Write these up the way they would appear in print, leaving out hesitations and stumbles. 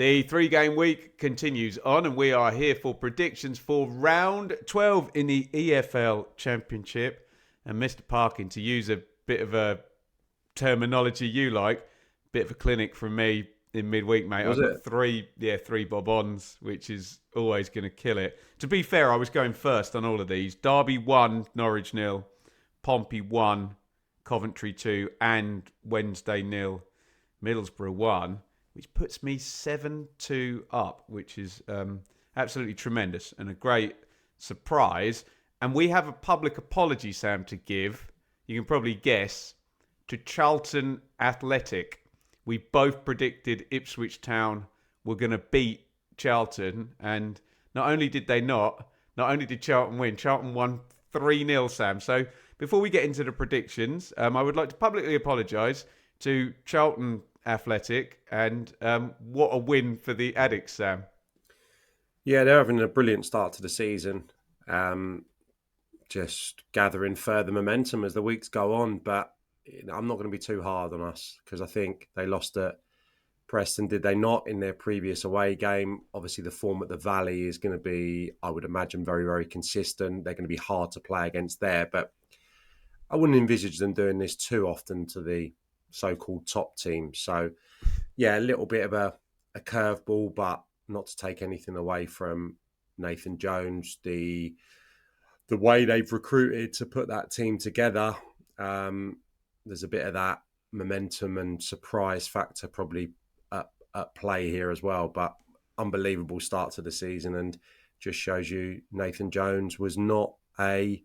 The three-game week continues on, and we are here for predictions for round 12 in the EFL Championship. And Mr. Parkin, to use a bit of a terminology you like, bit of a clinic from me in midweek, mate. Was I've it? got three bob-ons, which is always going to kill it. To be fair, I was going first on all of these. Derby 1, Norwich 0, Pompey 1, Coventry 2, and Wednesday 0, Middlesbrough 1. Which puts me 7-2 up, which is absolutely tremendous and a great surprise. And we have a public apology, Sam, to give. You can probably guess, to Charlton Athletic. We both predicted Ipswich Town were going to beat Charlton. And not only did they not only did Charlton win, Charlton won 3-0, Sam. So before we get into the predictions, I would like to publicly apologise to Charlton Athletic, and what a win for the Addicts, Sam. Yeah, they're having a brilliant start to the season. Just gathering further momentum as the weeks go on, but I'm not going to be too hard on us because I think they lost at Preston, did they not, in their previous away game? Obviously, the form at the Valley is going to be, I would imagine, very, very consistent. They're going to be hard to play against there, but I wouldn't envisage them doing this too often to the so-called top team. So, yeah, a little bit of a curveball, but not to take anything away from Nathan Jones. The way they've recruited to put that team together, there's a bit of that momentum and surprise factor probably at play here as well. But unbelievable start to the season, and just shows you Nathan Jones was not a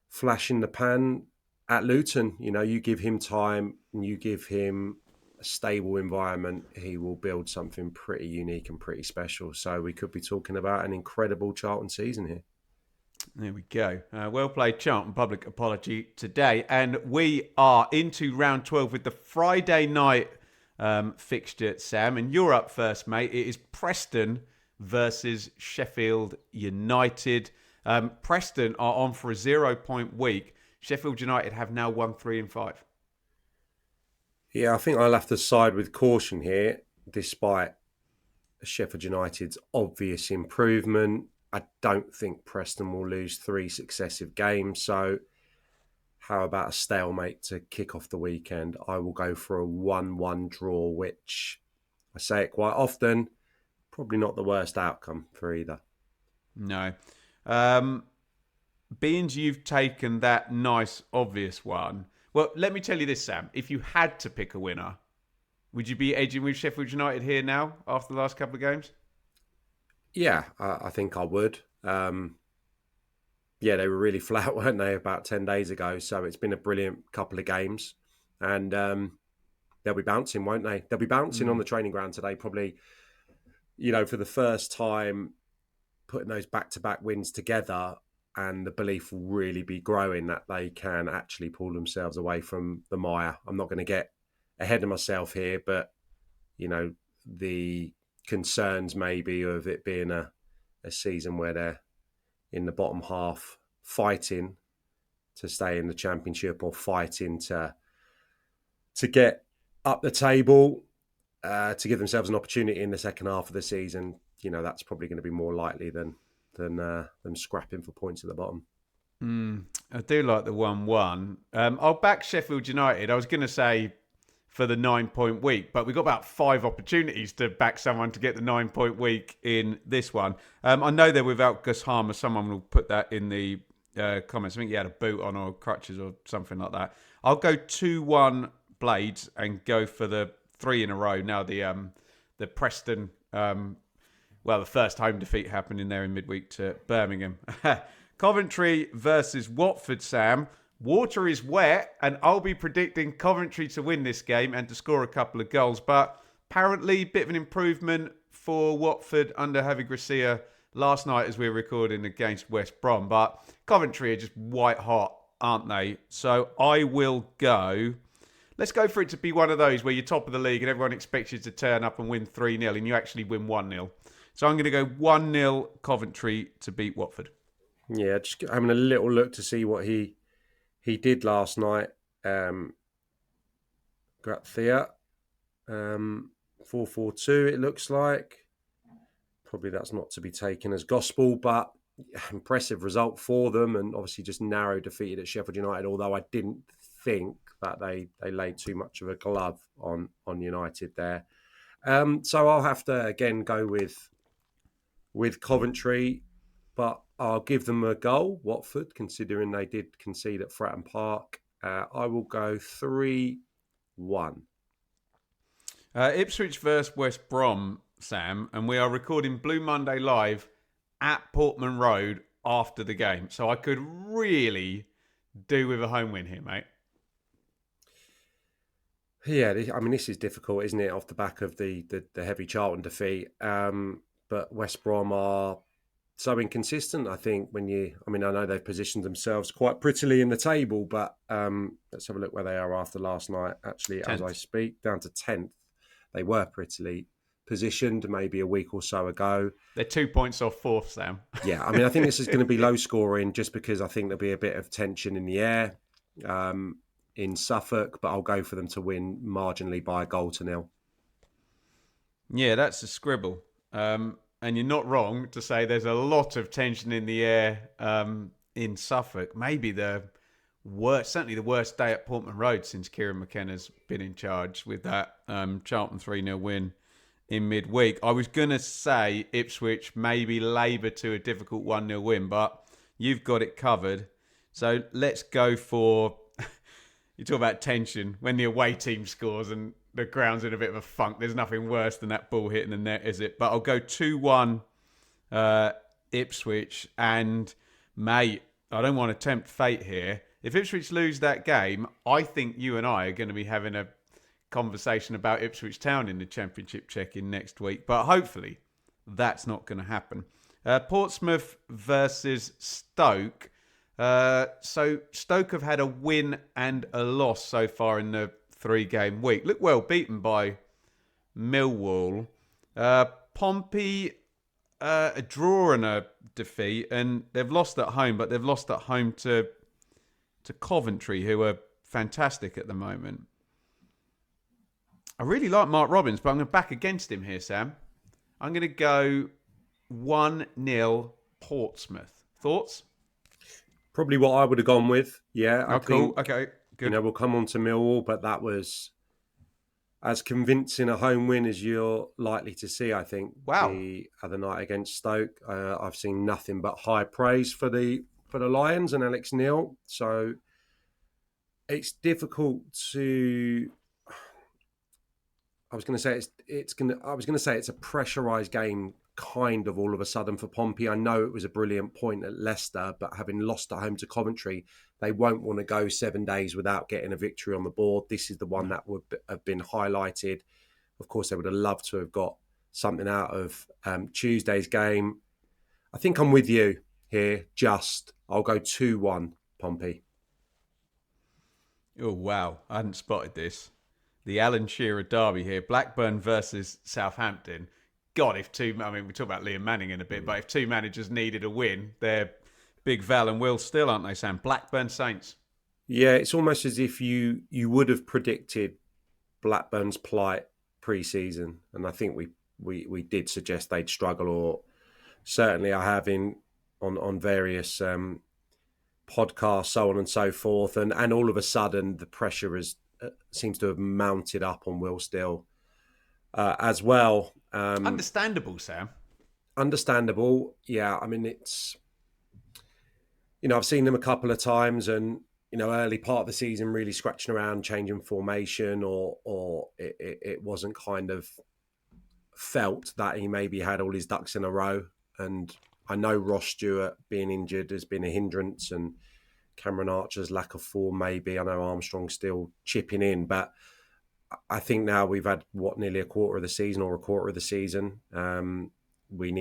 flash in the pan at Luton. You know, you give him time and you give him a stable environment, he will build something pretty unique and pretty special. So we could be talking about an incredible Charlton season here. There we go. Well played, Charlton. Public apology today. And we are into round 12 with the Friday night fixture, Sam. And you're up first, mate. It is Preston versus Sheffield United. Preston are on for a 0-point week. Sheffield United have now won 3 and 5. Yeah, I think I'll have to side with caution here, despite Sheffield United's obvious improvement. I don't think Preston will lose 3 successive games. So how about a stalemate to kick off the weekend? I will go for a 1-1 draw, which I say it quite often, probably not the worst outcome for either. No. Being you've taken that nice, obvious one. Well, let me tell you this, Sam. If you had to pick a winner, would you be edging with Sheffield United here now after the last couple of games? Yeah, I think I would. Yeah, they were really flat, weren't they, about 10 days ago? So it's been a brilliant couple of games. And they'll be bouncing, won't they? They'll be bouncing on the training ground today, probably, you know, for the first time, putting those back-to-back wins together. And the belief will really be growing that they can actually pull themselves away from the mire. I'm not going to get ahead of myself here, but, you know, the concerns maybe of it being a season where they're in the bottom half fighting to stay in the Championship or fighting to get up the table, to give themselves an opportunity in the second half of the season. You know, that's probably going to be more likely than them scrapping for points at the bottom. I do like the 1-1. I'll back Sheffield United. I was going to say for the 9-point week, but we've got about 5 opportunities to back someone to get the 9-point week in this one. I know they're without Gus Harmer. Someone will put that in the comments. I think he had a boot on or crutches or something like that. I'll go 2-1 Blades and go for the 3 in a row. Now the Preston... the first home defeat happening there in midweek to Birmingham. Coventry versus Watford, Sam. Water is wet, and I'll be predicting Coventry to win this game and to score a couple of goals. But apparently, a bit of an improvement for Watford under Javi Gracia last night as we were recording against West Brom. But Coventry are just white hot, aren't they? So I will go... Let's go for it to be one of those where you're top of the league and everyone expects you to turn up and win 3-0 and you actually win 1-0. So I'm going to go 1-0 Coventry to beat Watford. Yeah, just having a little look to see what he did last night. Gratia. 4-4-2, it looks like. Probably that's not to be taken as gospel, but impressive result for them, and obviously just narrow defeated at Sheffield United, although I didn't think that they laid too much of a glove on United there. So I'll have to, again, go with Coventry, but I'll give them a goal, Watford, considering they did concede at Fratton Park. I will go 3-1. Ipswich versus West Brom, Sam, and we are recording Blue Monday live at Portman Road after the game. So I could really do with a home win here, mate. Yeah, I mean, this is difficult, isn't it, off the back of the heavy Charlton defeat. But West Brom are so inconsistent, I think, I know they've positioned themselves quite prettily in the table, but let's have a look where they are after last night. Actually, 10th. As I speak, down to 10th. They were prettily positioned maybe a week or so ago. They're 2 points off fourth, Sam. Yeah, I mean, I think this is going to be low scoring just because I think there'll be a bit of tension in the air in Suffolk, but I'll go for them to win marginally by 1-0. Yeah, that's a scribble. And you're not wrong to say there's a lot of tension in the air in Suffolk. Maybe certainly the worst day at Portman Road since Kieran McKenna's been in charge with that Charlton 3-0 win in midweek. I was going to say Ipswich maybe labour to a difficult 1-0 win, but you've got it covered. So let's go for... You talk about tension when the away team scores and the ground's in a bit of a funk. There's nothing worse than that ball hitting the net, is it? But I'll go 2-1 Ipswich. And, mate, I don't want to tempt fate here. If Ipswich lose that game, I think you and I are going to be having a conversation about Ipswich Town in the Championship check-in next week. But hopefully that's not going to happen. Portsmouth versus Stoke. So Stoke have had a win and a loss so far in the 3-game week. Look well beaten by Millwall. Pompey, a draw and a defeat, and they've lost at home, but they've lost at home to Coventry, who are fantastic at the moment. I really like Mark Robins, but I'm going to back against him here, Sam. I'm going to go 1-0 Portsmouth. Thoughts? Probably what I would have gone with. Yeah. I think, cool. Okay, good. We'll come on to Millwall, but that was as convincing a home win as you're likely to see, I think. Wow. The other night against Stoke, I've seen nothing but high praise for the Lions and Alex Neil. So it's difficult to... I was going to say it's a pressurised game, kind of all of a sudden for Pompey. I know it was a brilliant point at Leicester, but having lost at home to Coventry, they won't want to go 7 days without getting a victory on the board. This is the one that would have been highlighted. Of course, they would have loved to have got something out of Tuesday's game. I think I'm with you here. I'll go 2-1 Pompey. Oh, wow. I hadn't spotted this. The Alan Shearer derby here. Blackburn versus Southampton. God, we talk about Liam Manning in a bit, but if two managers needed a win, they're Big Val and Will still, aren't they, Sam? Blackburn Saints. Yeah, it's almost as if you would have predicted Blackburn's plight pre-season, and I think we did suggest they'd struggle, or certainly I have on various podcasts, so on and so forth, and all of a sudden the pressure seems to have mounted up on Will Still as well. Understandable, Sam. Understandable, yeah. I mean, it's... I've seen them a couple of times, and early part of the season really scratching around, changing formation, or it wasn't kind of felt that he maybe had all his ducks in a row. And I know Ross Stewart being injured has been a hindrance, and Cameron Archer's lack of form maybe. I know Armstrong still chipping in, but I think now we've had nearly a quarter of the season or a quarter of the season. They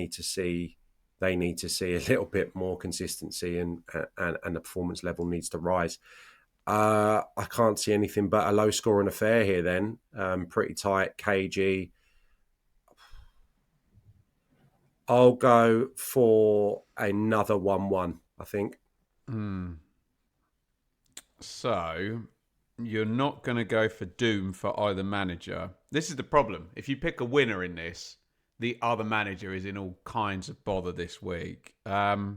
need to see a little bit more consistency, and the performance level needs to rise. I can't see anything but a low scoring affair here then. Pretty tight, cagey. I'll go for another 1-1, I think. So, You're not going to go for doom for either manager. This is the problem. If you pick a winner in this, the other manager is in all kinds of bother this week. I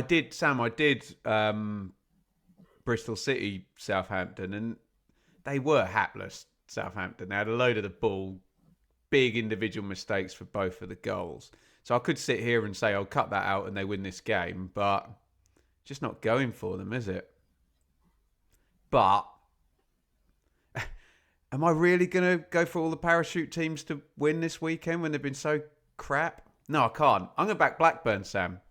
did Bristol City, Southampton, and they were hapless, Southampton. They had a load of the ball, big individual mistakes for both of the goals. So I could sit here and say I'll cut that out and they win this game, but just not going for them, is it? But am I really going to go for all the parachute teams to win this weekend when they've been so crap? No, I can't. I'm going to back Blackburn, Sam.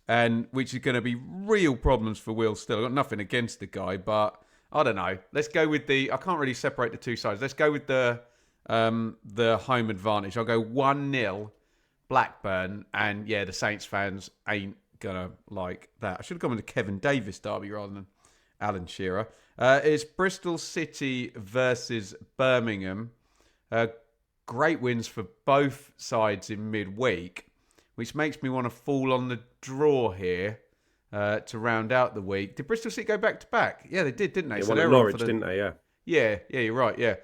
And which is going to be real problems for Will still. I've got nothing against the guy, but I don't know. Let's go with I can't really separate the two sides. Let's go with the home advantage. I'll go 1-0 Blackburn. And yeah, the Saints fans ain't going to like that. I should have gone with the Kevin Davis derby rather than Alan Shearer. It's Bristol City versus Birmingham. Great wins for both sides in midweek, which makes me want to fall on the draw here to round out the week. Did Bristol City go back to back? Yeah, they did, didn't they? They won at Norwich, didn't they? Yeah. Yeah, you're right. Yeah.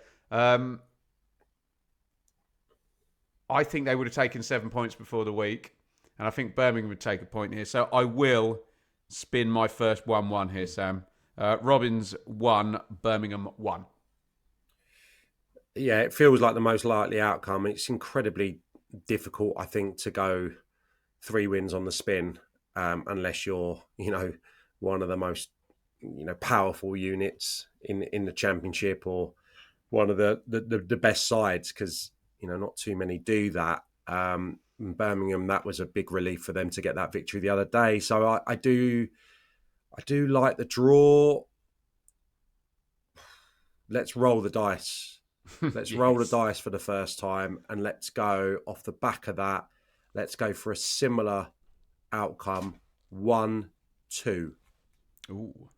I think they would have taken 7 points before the week, and I think Birmingham would take a point here. So I will spin my first 1-1 here, Sam. Robins 1, Birmingham 1. Yeah, it feels like the most likely outcome. It's incredibly difficult, I think, to go 3 wins on the spin unless you're, one of the most, powerful units in the Championship or one of the best sides because, not too many do that. Birmingham, that was a big relief for them to get that victory the other day. So I do like the draw. Let's roll the dice. Let's Yes. roll the dice for the first time and let's go off the back of that. Let's go for a similar outcome. 1-2. Ooh.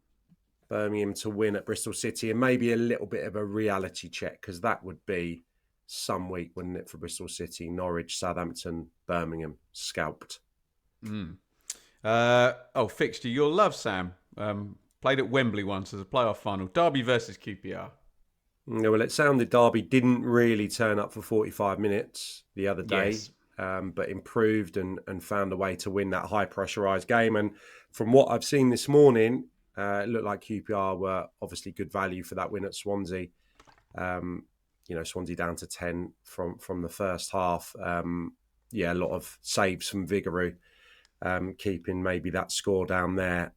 Birmingham to win at Bristol City and maybe a little bit of a reality check because that would be some week, wouldn't it, for Bristol City? Norwich, Southampton, Birmingham, scalped. Fixture you'll love, Sam. Played at Wembley once as a playoff final. Derby versus QPR. Yeah, well, it sounded Derby didn't really turn up for 45 minutes the other day, Yes. but improved and found a way to win that high pressurised game. And from what I've seen this morning, it looked like QPR were obviously good value for that win at Swansea. Swansea down to 10 from the first half. A lot of saves from Vigouroux, keeping maybe that score down there.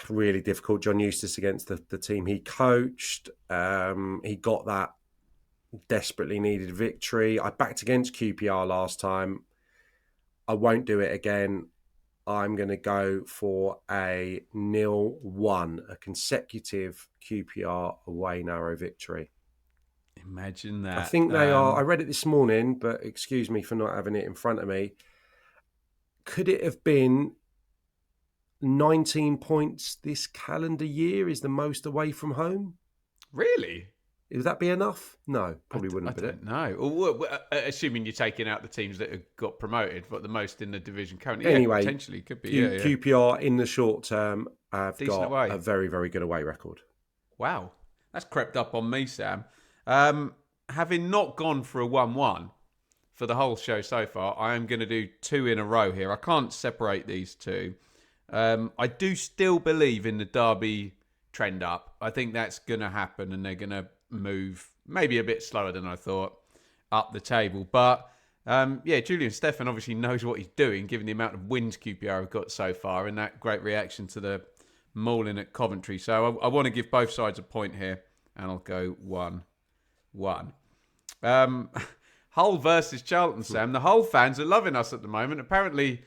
Really difficult. John Eustace against the team he coached. He got that desperately needed victory. I backed against QPR last time. I won't do it again. I'm going to go for a 0-1, a consecutive QPR away narrow victory. Imagine that. I think they are. I read it this morning, but excuse me for not having it in front of me. Could it have been 19 points this calendar year is the most away from home? Really? Would that be enough? No, probably wouldn't. I don't know. Well, assuming you're taking out the teams that have got promoted, but the most in the division currently. Anyway, yeah, potentially could be. QPR in the short term have Decent got away. a very, very good away record. Wow, that's crept up on me, Sam. Having not gone for a 1-1 for the whole show so far, I am going to do 2 in a row here. I can't separate these two. I do still believe in the Derby trend up. I think that's going to happen and they're going to move maybe a bit slower than I thought up the table. But Julian Stefan obviously knows what he's doing given the amount of wins QPR have got so far and that great reaction to the mauling at Coventry. So I want to give both sides a point here and I'll go 1-1. Hull versus Charlton, Sam. The Hull fans are loving us at the moment. Apparently,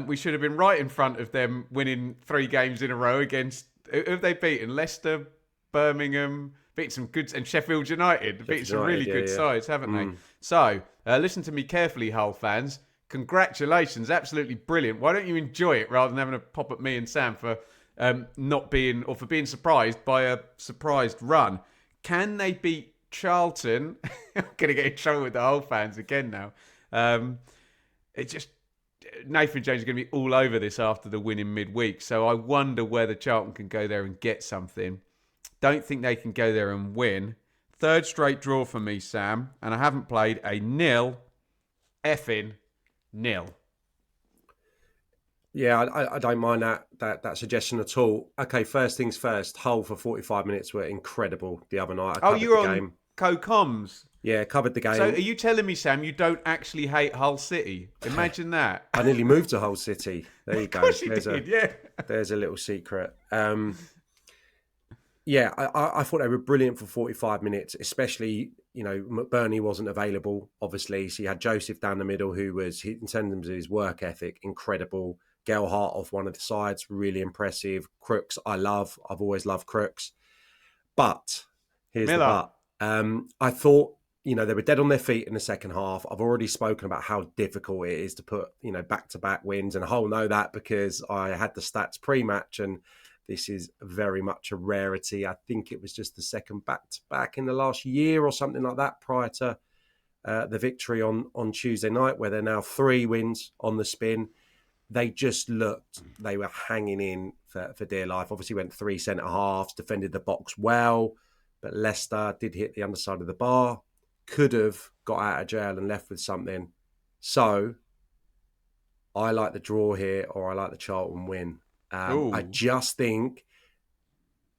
we should have been right in front of them winning 3 games in a row against... Who have they beaten? Leicester, Birmingham, beat some good... And Sheffield United. Beat some really good sides, haven't they? So, listen to me carefully, Hull fans. Congratulations. Absolutely brilliant. Why don't you enjoy it rather than having a pop at me and Sam for for being surprised by a surprised run? Can they beat Charlton? I'm going to get in trouble with the Hull fans again now. Nathan Jones is going to be all over this after the win in midweek. So I wonder whether Charlton can go there and get something. Don't think they can go there and win. Third straight draw for me, Sam. And I haven't played a 0-0. Yeah, I don't mind that suggestion at all. Okay, first things first. Hull for 45 minutes were incredible the other night. I covered you're the on game. co-coms. Yeah, covered the game. So are you telling me, Sam, you don't actually hate Hull City? Imagine that. I nearly moved to Hull City. There you go. Of course you did, yeah. There's a little secret. Yeah, I thought they were brilliant for 45 minutes, especially, McBurney wasn't available, obviously. So you had Joseph down the middle, who was, in terms of his work ethic, incredible. Gelhardt off one of the sides, really impressive. Crooks, I've always loved Crooks. But, here's Miller. the but. I thought, they were dead on their feet in the second half. I've already spoken about how difficult it is to put, back-to-back wins. And Hull know that because I had the stats pre-match, and this is very much a rarity. I think it was just the second back-to-back in the last year or something like that prior to the victory on Tuesday night, where they're now 3 wins on the spin. They just looked, they were hanging in for dear life. Obviously went 3 centre-halves, defended the box well, but Leicester did hit the underside of the bar, could have got out of jail and left with something. So I like the draw here, or I like the Charlton win. I just think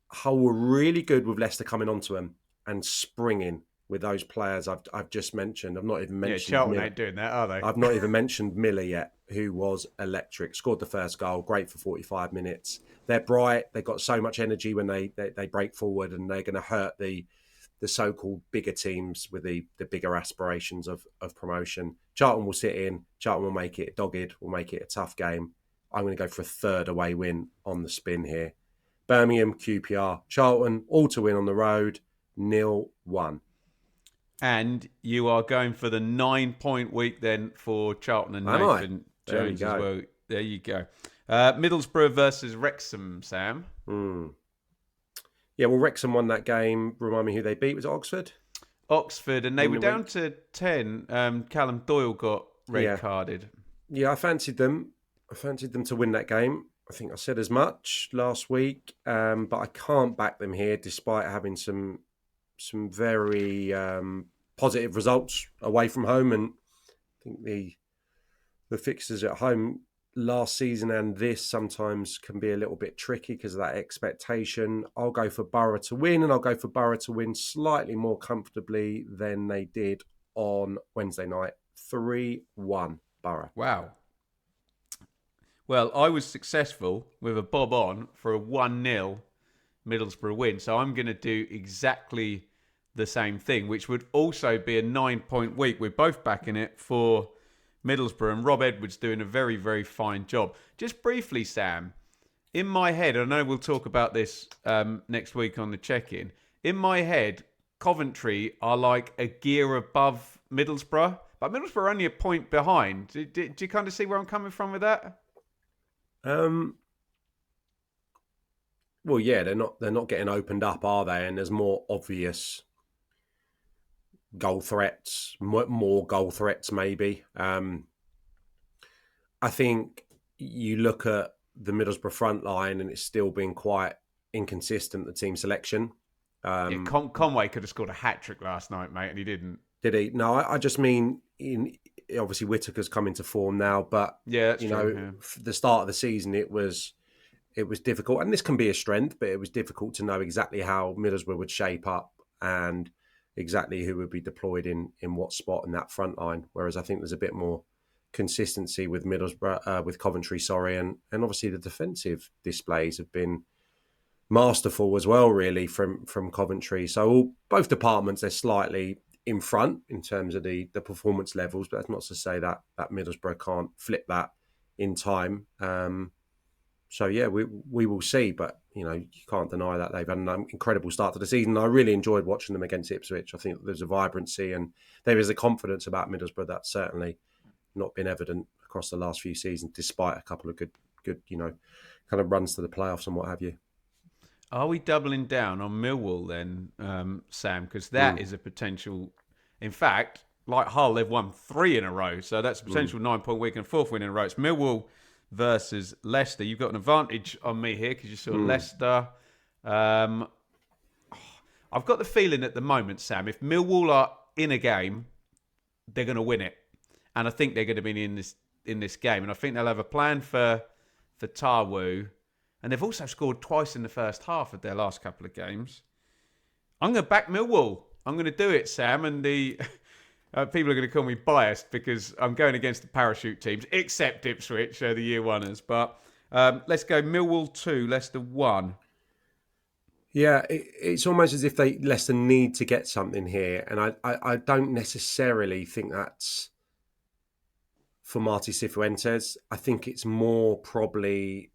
Hull were really good with Leicester coming onto them and springing with those players I've just mentioned. I've not even mentioned Charlton Miller. ain't doing that, are they? I've not even mentioned Miller yet, who was electric. Scored the first goal, great for 45 minutes. They're bright. They've got so much energy when they break forward, and they're going to hurt the so-called bigger teams with the bigger aspirations of promotion. Charlton will sit in. Charlton will make it dogged, will make it a tough game. I'm going to go for a third away win on the spin here. Birmingham, QPR, Charlton, all to win on the road, 0-1. And you are going for the 9-point week then for Charlton and Nathan Jones as well. There you go. Middlesbrough versus Wrexham, Sam. Yeah, well, Wrexham won that game. Remind me who they beat. Was it Oxford? Oxford, and they were down to 10. Callum Doyle got red carded. Yeah, I fancied them. To win that game. I think I said as much last week, but I can't back them here despite having some very positive results away from home. And I think the fixtures at home last season and this sometimes can be a little bit tricky because of that expectation. I'll go for Borough to win, and I'll go for Borough to win slightly more comfortably than they did on Wednesday night. 3-1 Borough. Wow. Well, I was successful with a bob on for a 1-0 Middlesbrough win. So I'm going to do exactly the same thing, which would also be a 9-point week. We're both backing it for Middlesbrough, and Rob Edwards doing a very, very fine job. Just briefly, Sam, in my head, I know we'll talk about this next week on the check-in. In my head, Coventry are like a gear above Middlesbrough, but Middlesbrough are only a point behind. Do you kind of see where I'm coming from with that? Well, yeah, they're not getting opened up, are they? And there's more obvious goal threats, more goal threats, maybe. I think you look at the Middlesbrough front line, and it's still been quite inconsistent, the team selection. Conway could have scored a hat-trick last night, mate, and he didn't. Did he? No, I just mean, obviously Whittaker's come into form now, but yeah, that's true. The start of the season, it was difficult, and this can be a strength, but it was difficult to know exactly how Middlesbrough would shape up and exactly who would be deployed in what spot in that front line. Whereas I think there's a bit more consistency with with Coventry, and obviously the defensive displays have been masterful as well, really, from Coventry. So both departments, they're slightly in front in terms of the performance levels, but that's not to say that Middlesbrough can't flip that in time. So yeah, we will see, but you can't deny that they've had an incredible start to the season. I really enjoyed watching them against Ipswich. I think there's a vibrancy and there is a confidence about Middlesbrough that's certainly not been evident across the last few seasons, despite a couple of good kind of runs to the playoffs and what have you. Are we doubling down on Millwall then, Sam? Because that is a potential. In fact, like Hull, they've won 3 in a row. So that's a potential 9-point week and a 4th win in a row. It's Millwall versus Leicester. You've got an advantage on me here because you saw Leicester. I've got the feeling at the moment, Sam, if Millwall are in a game, they're going to win it. And I think they're going to be in this game. And I think they'll have a plan for Tawu. And they've also scored twice in the first half of their last couple of games. I'm going to back Millwall. I'm going to do it, Sam. And the people are going to call me biased because I'm going against the parachute teams, except Ipswich, the year oneers. But let's go Millwall 2, Leicester 1. Yeah, it's almost as if Leicester need to get something here. And I don't necessarily think that's for Marty Cifuentes. I think it's more probably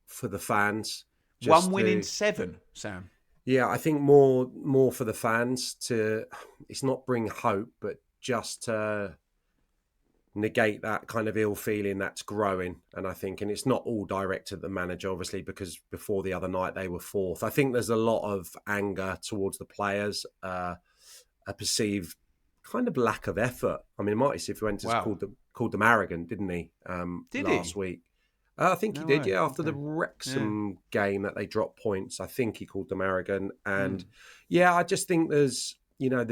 for the fans. 1 win in 7, Sam. Yeah, I think more for the fans to, it's not bring hope, but just to negate that kind of ill feeling that's growing. And it's not all directed at the manager, obviously, because before the other night they were 4th. I think there's a lot of anger towards the players, a perceived kind of lack of effort. I mean, Marty Cifuentes called them arrogant, didn't he? Last week. I think he did, yeah. After the Wrexham game that they dropped points, I think he called them arrogant. And I just think there's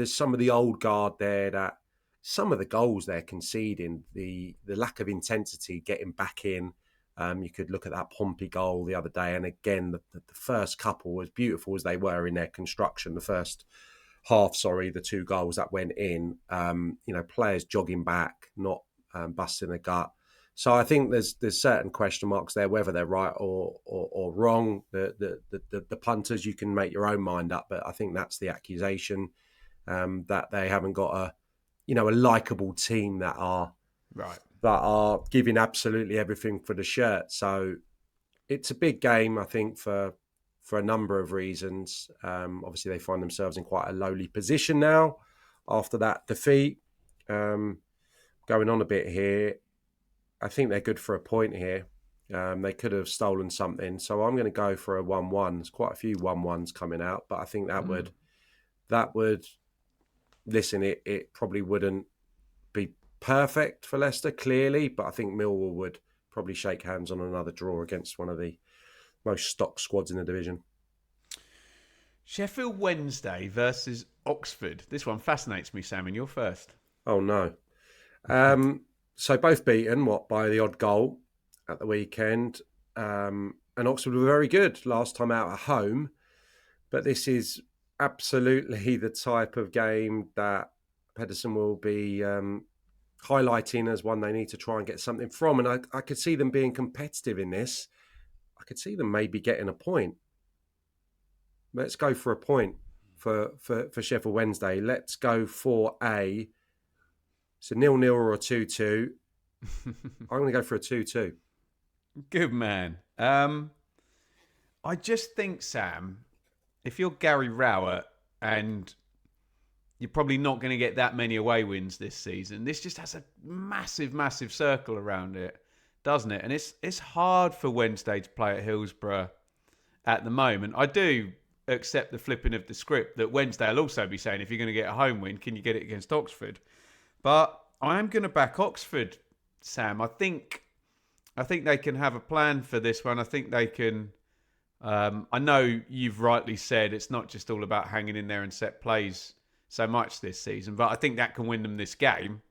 some of the old guard there that some of the goals they're conceding, the lack of intensity getting back in. You could look at that Pompey goal the other day. And again, the first couple, as beautiful as they were in their construction, the first half, the 2 goals that went in, players jogging back, not busting a gut. So I think there's certain question marks there, whether they're right or wrong. The punters, you can make your own mind up, but I think that's the accusation, that they haven't got a likable team that are giving absolutely everything for the shirt. So it's a big game, I think, for a number of reasons. Obviously, they find themselves in quite a lowly position now after that defeat. Going on a bit here, I think they're good for a point here. They could have stolen something. So I'm going to go for a 1-1. There's quite a few 1-1s coming out, but I think that would listen, it probably wouldn't be perfect for Leicester, clearly, but I think Millwall would probably shake hands on another draw against one of the most stock squads in the division. Sheffield Wednesday versus Oxford. This one fascinates me, Sam, and you're first. Oh, no. So both beaten, by the odd goal at the weekend. And Oxford were very good last time out at home. But this is absolutely the type of game that Pedersen will be highlighting as one they need to try and get something from. And I could see them being competitive in this. I could see them maybe getting a point. Let's go for a point for Sheffield Wednesday. Let's go for it's a 0-0 or a 2-2. I'm going to go for a 2-2. Good man. I just think, Sam, if you're Gary Rowett and you're probably not going to get that many away wins this season, this just has a massive, massive circle around it, doesn't it? And it's hard for Wednesday to play at Hillsborough at the moment. I do accept the flipping of the script that Wednesday will also be saying, if you're going to get a home win, can you get it against Oxford? But I am going to back Oxford, Sam. I think they can have a plan for this one. I think they can. I know you've rightly said it's not just all about hanging in there and set plays so much this season, but I think that can win them this game.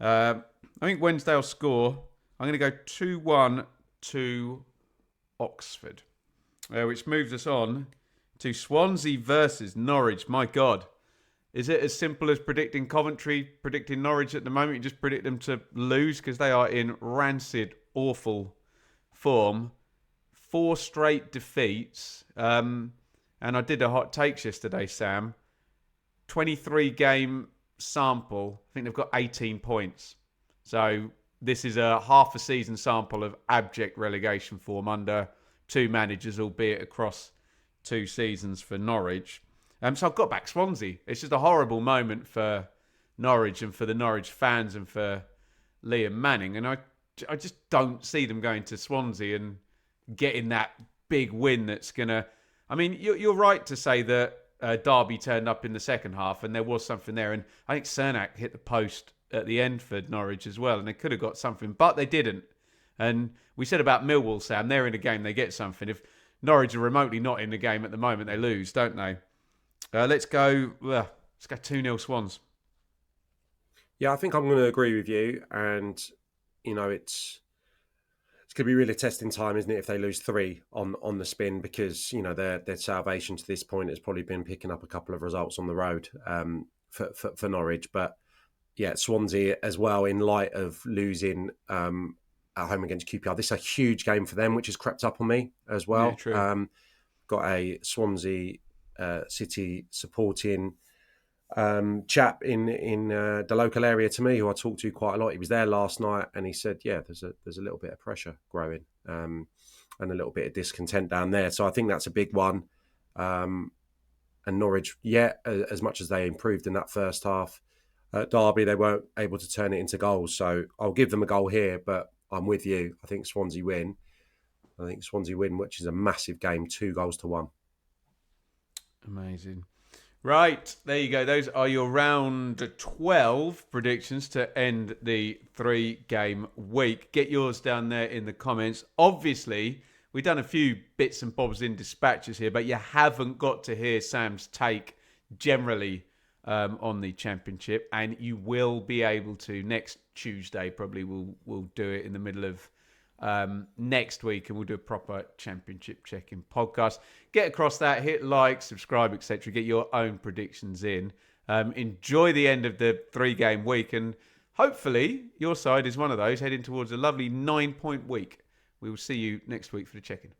I think Wednesday will score. I'm going to go 2-1 to Oxford, which moves us on to Swansea versus Norwich. My God. Is it as simple as predicting Coventry, predicting Norwich at the moment? You just predict them to lose because they are in rancid, awful form. 4 straight defeats. And I did a hot takes yesterday, Sam. 23-game sample. I think they've got 18 points. So this is a half a season sample of abject relegation form under 2 managers, albeit across 2 seasons for Norwich. So I've got back Swansea. It's just a horrible moment for Norwich and for the Norwich fans and for Liam Manning. And I just don't see them going to Swansea and getting that big win that's going to... I mean, you're right to say that Derby turned up in the second half, and there was something there. And I think Cernak hit the post at the end for Norwich as well, and they could have got something, but they didn't. And we said about Millwall, Sam, they're in a game, they get something. If Norwich are remotely not in the game at the moment, they lose, don't they? Let's go 2-0 Swans. Yeah, I think I'm going to agree with you. And, it's going to be really a testing time, isn't it, if they lose 3 on the spin, because, their salvation to this point has probably been picking up a couple of results on the road for Norwich. But, yeah, Swansea as well, in light of losing at home against QPR. This is a huge game for them, which has crept up on me as well. Yeah, true. Got a Swansea City supporting chap in the local area to me, who I talk to quite a lot. He was there last night, and he said, "Yeah, there's a little bit of pressure growing, and a little bit of discontent down there." So I think that's a big one. And Norwich, as much as they improved in that first half, at Derby they weren't able to turn it into goals. So I'll give them a goal here, but I'm with you. I think Swansea win. Which is a massive game, 2-1. Amazing. Right, there you go. Those are your round 12 predictions to end the 3-game week. Get yours down there in the comments. Obviously, we've done a few bits and bobs in dispatches here, but you haven't got to hear Sam's take generally on the Championship, and you will be able to next Tuesday. Probably we'll do it in the middle of next week, and we'll do a proper Championship check-in podcast. Get across that, hit like, subscribe, etc. Get your own predictions in. Enjoy the end of the 3-game week, and hopefully your side is one of those heading towards a lovely 9-point week. We will see you next week for the check-in.